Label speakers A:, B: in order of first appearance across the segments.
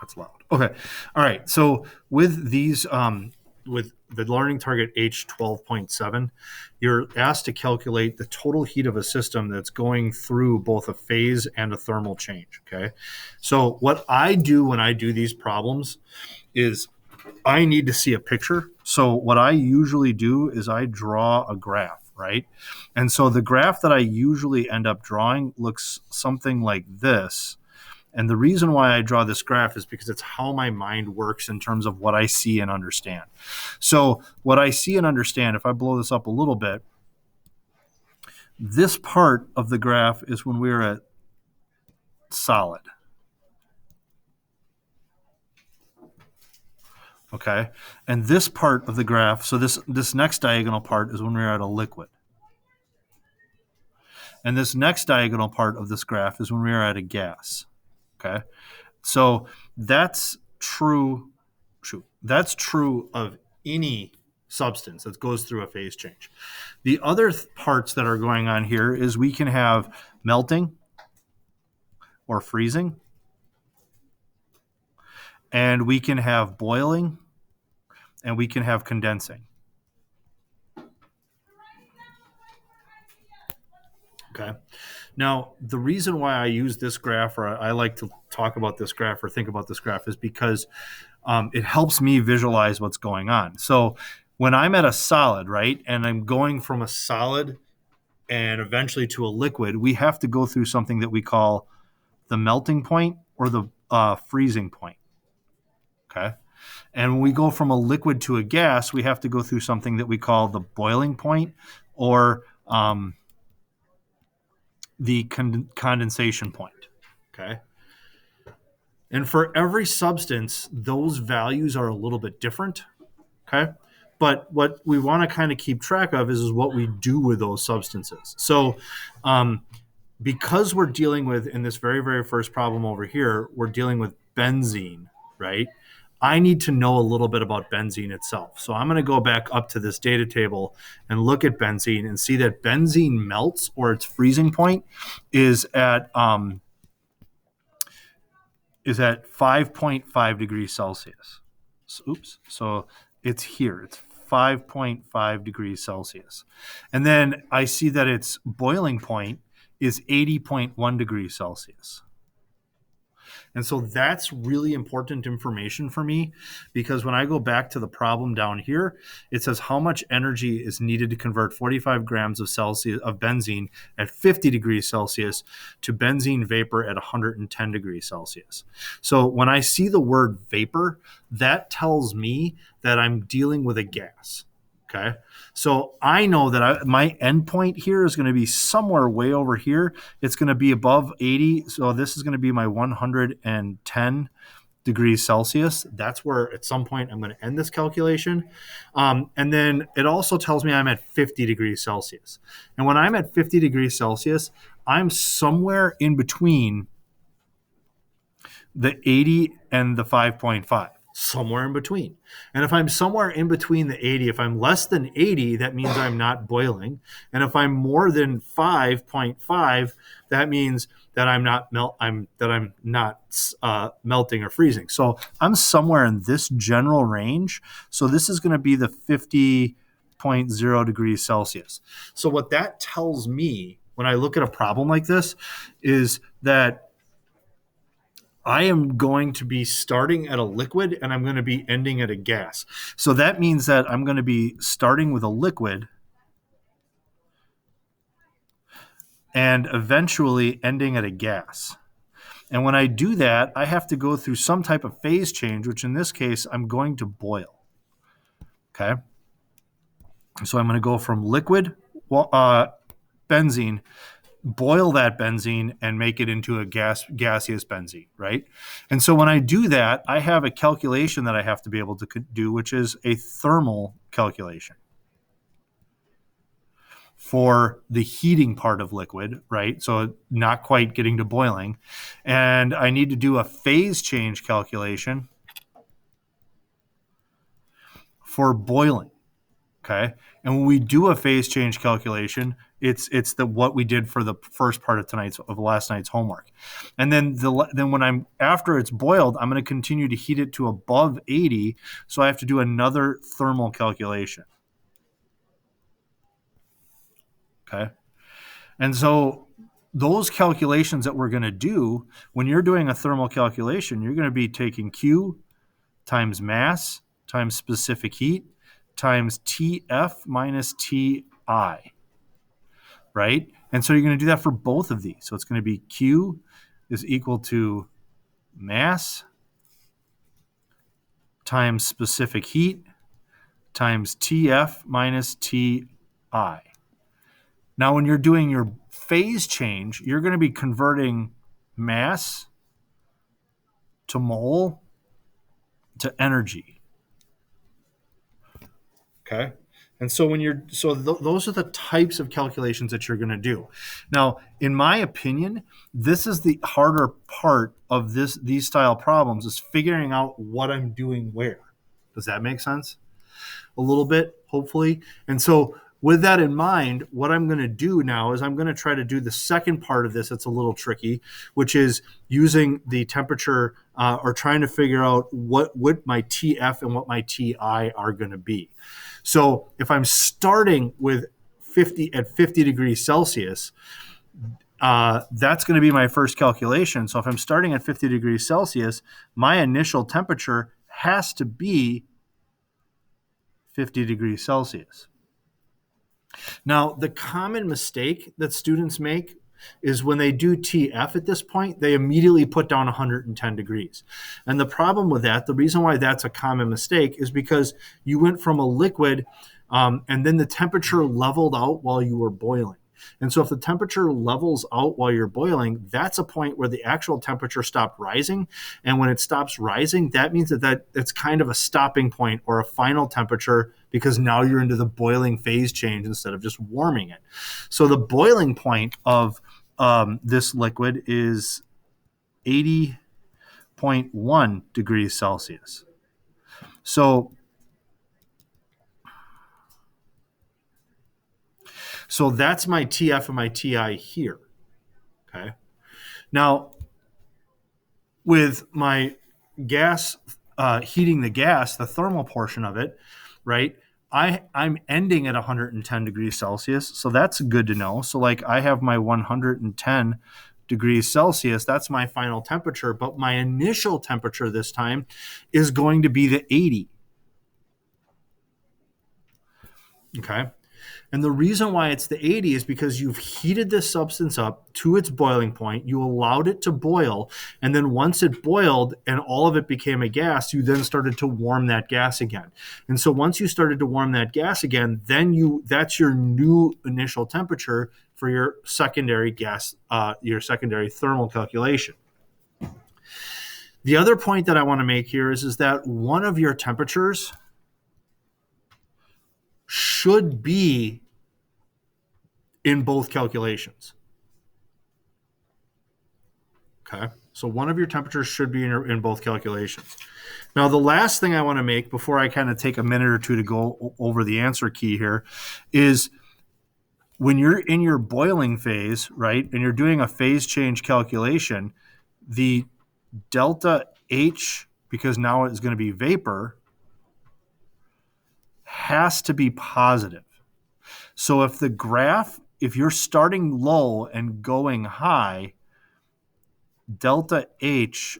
A: That's loud. Okay. All right. So with these, with the learning target H12.7, you're asked to calculate the total heat of a system that's going through both a phase and a thermal change. Okay. So what I do when I do these problems is I need to see a picture. So what I usually do is I draw a graph, right? And so the graph that I usually end up drawing looks something like this. And the reason why I draw this graph is because it's how my mind works in terms of what I see and understand. So what I see and understand, if I blow this up a little bit, this part of the graph is when we're at solid. Okay. And this part of the graph, so this next diagonal part is when we're at a liquid. And this next diagonal part of this graph is when we are at a gas. Okay. So that's true. That's true of any substance that goes through a phase change. The other parts that are going on here is we can have melting or freezing, and we can have boiling, and we can have condensing. Okay. Now, the reason why I use this graph, or I like to talk about this graph or think about this graph, is because it helps me visualize what's going on. So when I'm at a solid, right, and I'm going from a solid and eventually to a liquid, we have to go through something that we call the melting point or the freezing point. Okay. And when we go from a liquid to a gas, we have to go through something that we call the boiling point or the condensation point. Okay. And for every substance, those values are a little bit different. Okay. But what we want to kind of keep track of is what we do with those substances. So because we're dealing with, in this very, very first problem over here, we're dealing with benzene, right? I need to know a little bit about benzene itself. So I'm going to go back up to this data table and look at benzene and see that benzene melts, or its freezing point is at 5.5 degrees Celsius. So it's here. It's 5.5 degrees Celsius. And then I see that its boiling point is 80.1 degrees Celsius. And so that's really important information for me, because when I go back to the problem down here, it says how much energy is needed to convert 45 grams of benzene at 50 degrees Celsius to benzene vapor at 110 degrees Celsius. So when I see the word vapor, that tells me that I'm dealing with a gas. Okay. So I know that my endpoint here is going to be somewhere way over here. It's going to be above 80. So this is going to be my 110 degrees Celsius. That's where at some point I'm going to end this calculation. And then it also tells me I'm at 50 degrees Celsius. And when I'm at 50 degrees Celsius, I'm somewhere in between the 80 and the 5.5. Somewhere in between. And if I'm somewhere in between the 80, if I'm less than 80, that means I'm not boiling. And if I'm more than 5.5, that means that I'm not melting or freezing. So I'm somewhere in this general range. So this is going to be the 50.0 degrees Celsius. So what that tells me when I look at a problem like this is that I am going to be starting at a liquid and I'm going to be ending at a gas. So that means that I'm going to be starting with a liquid and eventually ending at a gas. And when I do that, I have to go through some type of phase change, which in this case, I'm going to boil. Okay. So I'm going to go from liquid benzene, boil that benzene and make it into a gaseous benzene, right? And so when I do that, I have a calculation that I have to be able to do, which is a thermal calculation for the heating part of liquid, right? So not quite getting to boiling. And I need to do a phase change calculation for boiling, okay? And when we do a phase change calculation, It's the what we did for the first part of last night's homework. And then when I'm after it's boiled, I'm going to continue to heat it to above 80, so I have to do another thermal calculation. Okay? And so those calculations that we're going to do, when you're doing a thermal calculation, you're going to be taking Q times mass times specific heat times TF minus TI, right? And so you're going to do that for both of these. So it's going to be Q is equal to mass times specific heat times TF minus TI. Now, when you're doing your phase change, you're going to be converting mass to mole to energy. Okay. And so those are the types of calculations that you're going to do. Now, in my opinion, this is the harder part of these style problems, is figuring out what I'm doing where. Does that make sense? A little bit, hopefully. And so with that in mind, what I'm going to do now is I'm going to try to do the second part of this that's a little tricky, which is using the temperature or trying to figure out what my TF and what my TI are going to be. So if I'm starting with 50 degrees Celsius, that's going to be my first calculation. So if I'm starting at 50 degrees Celsius, my initial temperature has to be 50 degrees Celsius. Now, the common mistake that students make is when they do TF at this point, they immediately put down 110 degrees. And the problem with that, the reason why that's a common mistake, is because you went from a liquid and then the temperature leveled out while you were boiling. And so if the temperature levels out while you're boiling, that's a point where the actual temperature stopped rising. And when it stops rising, that means that it's kind of a stopping point or a final temperature, because now you're into the boiling phase change instead of just warming it. So the boiling point of this liquid is 80.1 degrees Celsius. So that's my TF and my TI here. Okay. Now, with my gas, heating the gas, the thermal portion of it, right, I'm ending at 110 degrees Celsius. So that's good to know. So like I have my 110 degrees Celsius. That's my final temperature. But my initial temperature this time is going to be the 80. Okay. And the reason why it's the 80 is because you've heated this substance up to its boiling point. You allowed it to boil. And then once it boiled and all of it became a gas, you then started to warm that gas again. And so once you started to warm that gas again, then that's your new initial temperature for your secondary gas, your secondary thermal calculation. The other point that I want to make here is that one of your temperatures should be in both calculations. Okay, so one of your temperatures should be in both calculations. Now, the last thing I want to make before I kind of take a minute or two to go over the answer key here is when you're in your boiling phase, right, and you're doing a phase change calculation, the delta H, because now it's going to be vapor, has to be positive. So if you're starting low and going high, delta H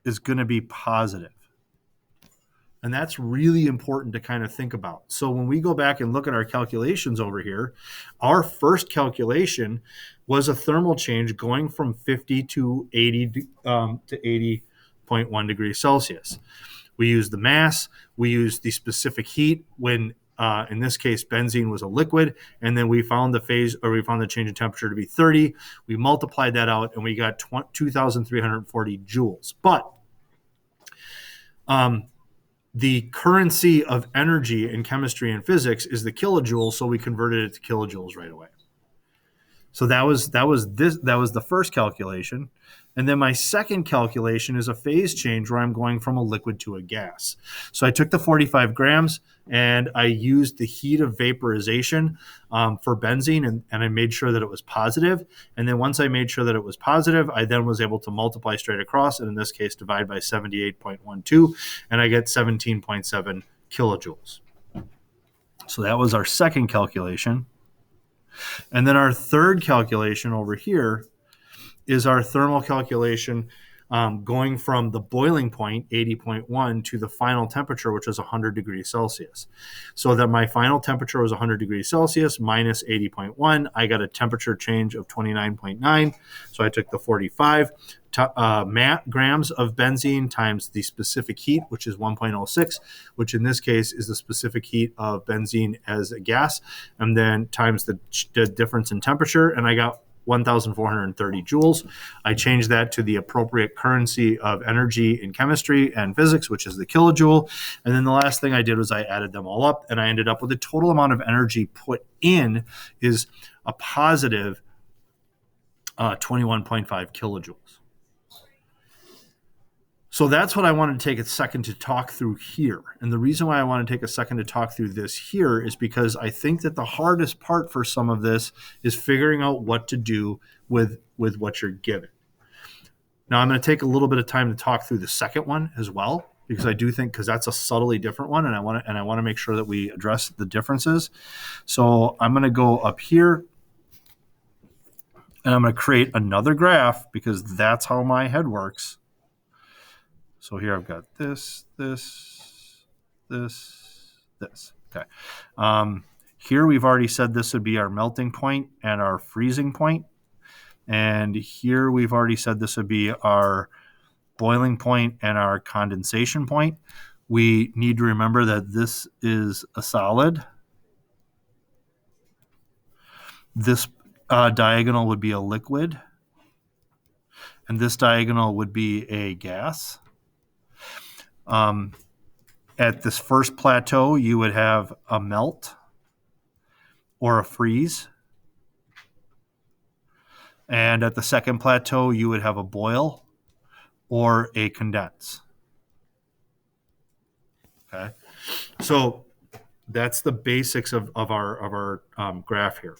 A: is going to be positive. And that's really important to kind of think about. So when we go back and look at our calculations over here, our first calculation was a thermal change going from 50 to 80 to 80.1 degrees Celsius. We used the mass, we used the specific heat when in this case benzene was a liquid, and then we found the change in temperature to be 30. We multiplied that out and we got 2,340 joules. But the currency of energy in chemistry and physics is the kilojoule, so we converted it to kilojoules right away. So that was the first calculation. And then my second calculation is a phase change where I'm going from a liquid to a gas. So I took the 45 grams and I used the heat of vaporization for benzene, and I made sure that it was positive. And then once I made sure that it was positive, I then was able to multiply straight across, and in this case, divide by 78.12, and I get 17.7 kilojoules. So that was our second calculation. And then our third calculation over here is our thermal calculation, going from the boiling point, 80.1, to the final temperature, which is 100 degrees Celsius. So that my final temperature was 100 degrees Celsius minus 80.1. I got a temperature change of 29.9. So I took the 45 grams of benzene times the specific heat, which is 1.06, which in this case is the specific heat of benzene as a gas, and then times the difference in temperature, and I got 1,430 joules. I changed that to the appropriate currency of energy in chemistry and physics, which is the kilojoule. And then the last thing I did was I added them all up, and I ended up with the total amount of energy put in is a positive 21.5 kilojoules. So that's what I wanted to take a second to talk through here. And the reason why I want to take a second to talk through this here is because I think that the hardest part for some of this is figuring out what to do with what you're given. Now, I'm going to take a little bit of time to talk through the second one as well, because I do think, because that's a subtly different one, and I want to make sure that we address the differences. So I'm going to go up here, and I'm going to create another graph, because that's how my head works. So here I've got this. Okay. Here we've already said this would be our melting point and our freezing point. And here we've already said this would be our boiling point and our condensation point. We need to remember that this is a solid. This diagonal would be a liquid. And this diagonal would be a gas. At this first plateau, you would have a melt or a freeze. And at the second plateau, you would have a boil or a condense. Okay. So that's the basics of our graph here.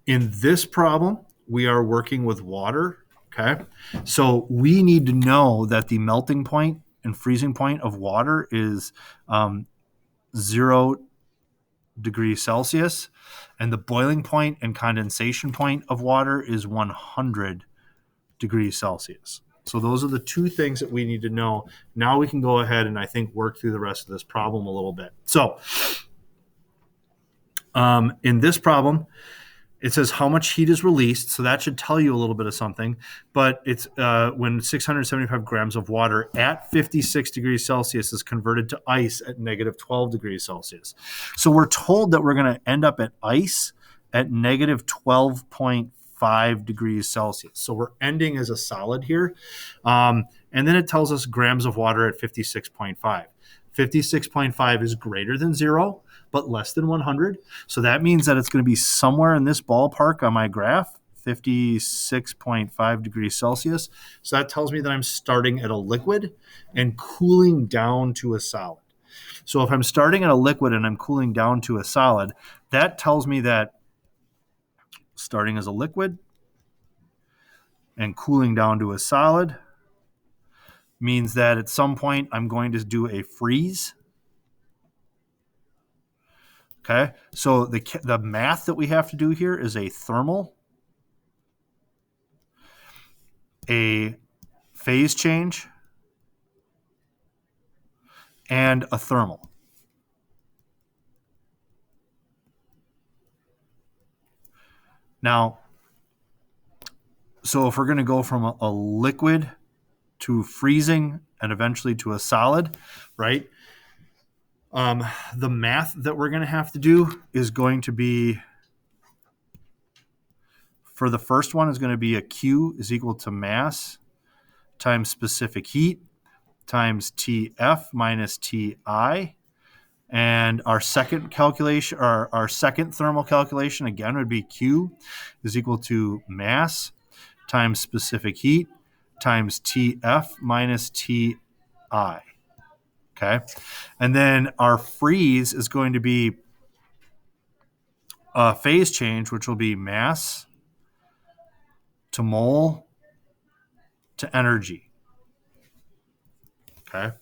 A: In this problem, we are working with water. Okay. So we need to know that the melting point and freezing point of water is 0 degrees Celsius, and the boiling point and condensation point of water is 100 degrees Celsius. So those are the two things that we need to know. Now we can go ahead and I think work through the rest of this problem a little bit. So in this problem, it says how much heat is released, so that should tell you a little bit of something. But it's when 675 grams of water at 56 degrees Celsius is converted to ice at negative 12 degrees Celsius. So we're told that we're going to end up at ice at negative 12.5 degrees Celsius. So we're ending as a solid here. And then it tells us grams of water at 56.5. 56.5 is greater than 0, but less than 100. So that means that it's going to be somewhere in this ballpark on my graph, 56.5 degrees Celsius. So that tells me that I'm starting at a liquid and cooling down to a solid. So if I'm starting at a liquid and I'm cooling down to a solid, that tells me that starting as a liquid and cooling down to a solid means that at some point I'm going to do a freeze. Okay, so the math that we have to do here is a thermal, a phase change, and a thermal. Now, so if we're going to go from a liquid to freezing and eventually to a solid, right? The math that we're going to have to do is going to be, for the first one, is going to be a Q is equal to mass times specific heat times TF minus TI And our second calculation, or our second thermal calculation, again, would be Q is equal to mass times specific heat times TF minus TI. Okay. And then our freeze is going to be a phase change, which will be mass to mole to energy. Okay.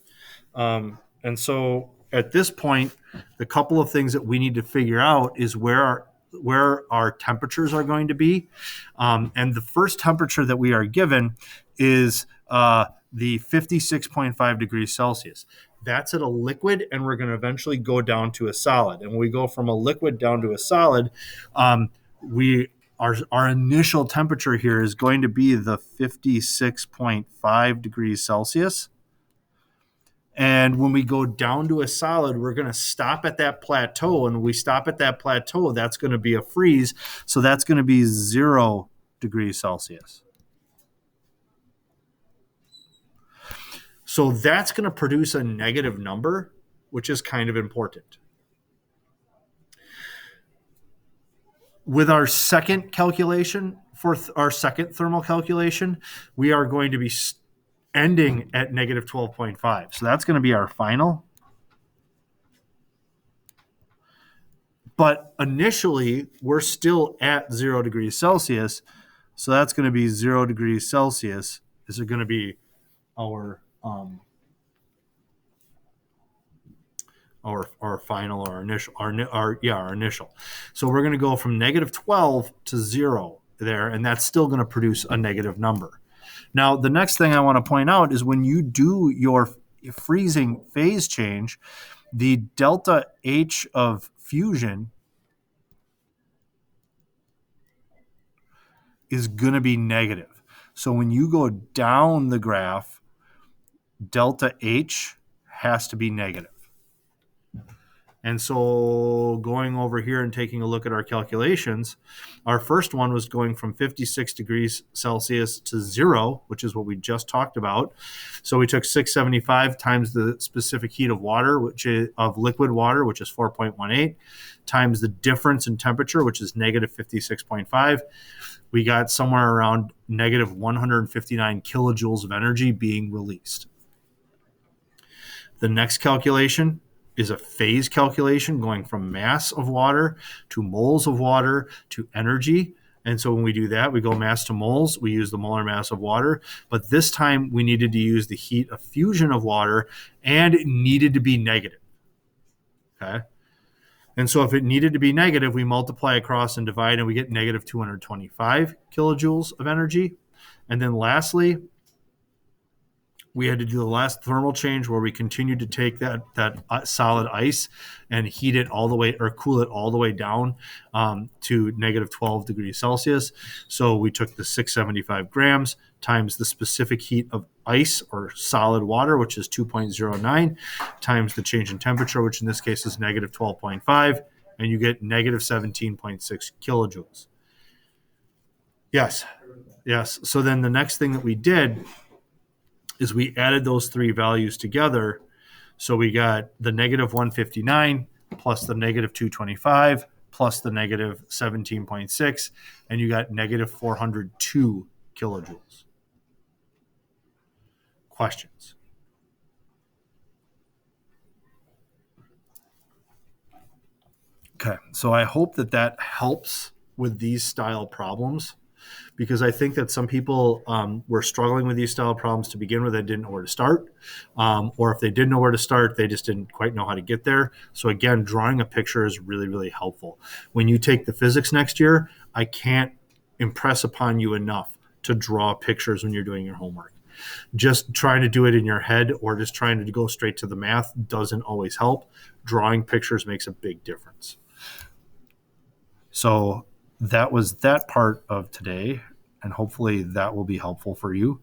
A: And so at this point, the couple of things that we need to figure out is where our temperatures are going to be. And the first temperature that we are given is the 56.5 degrees Celsius. That's at a liquid, and we're going to eventually go down to a solid. And when we go from a liquid down to a solid, our initial temperature here is going to be the 56.5 degrees Celsius. And when we go down to a solid, we're going to stop at that plateau. And when we stop at that plateau, that's going to be a freeze. So that's going to be 0 degrees Celsius. So that's going to produce a negative number, which is kind of important. With our second calculation, for our second thermal calculation, we are going to be ending at negative 12.5. So that's going to be our final. But initially, we're still at 0 degrees Celsius. So that's going to be 0 degrees Celsius. This is going to be our final, or initial, our initial. So we're going to go from negative 12 to 0 there, and that's still going to produce a negative number. Now, the next thing I want to point out is when you do your freezing phase change, the delta H of fusion is going to be negative. So when you go down the graph, delta H has to be negative. And so going over here and taking a look at our calculations, our first one was going from 56 degrees Celsius to 0, which is what we just talked about. So we took 675 times the specific heat of water, which is of liquid water, which is 4.18, times the difference in temperature, which is negative 56.5. We got somewhere around negative 159 kilojoules of energy being released. The next calculation is a phase calculation going from mass of water to moles of water to energy. And so when we do that, we go mass to moles. We use the molar mass of water. But this time we needed to use the heat of fusion of water, and it needed to be negative. Okay. And so if it needed to be negative, we multiply across and divide, and we get negative 225 kilojoules of energy. And then lastly, we had to do the last thermal change where we continued to take that solid ice and heat it all the way, or cool it all the way down to negative 12 degrees Celsius. So we took the 675 grams times the specific heat of ice or solid water, which is 2.09, times the change in temperature, which in this case is negative 12.5, and you get negative 17.6 kilojoules. Yes. So then the next thing that we did is we added those three values together. So we got the negative 159 plus the negative 225 plus the negative 17.6, and you got negative 402 kilojoules. Questions? Okay, so I hope that helps with these style problems, because I think that some people were struggling with these style problems to begin with and didn't know where to start. Or if they did know where to start, they just didn't quite know how to get there. So again, drawing a picture is really, really helpful. When you take the physics next year, I can't impress upon you enough to draw pictures when you're doing your homework. Just trying to do it in your head or just trying to go straight to the math doesn't always help. Drawing pictures makes a big difference. So that was that part of today, and hopefully that will be helpful for you.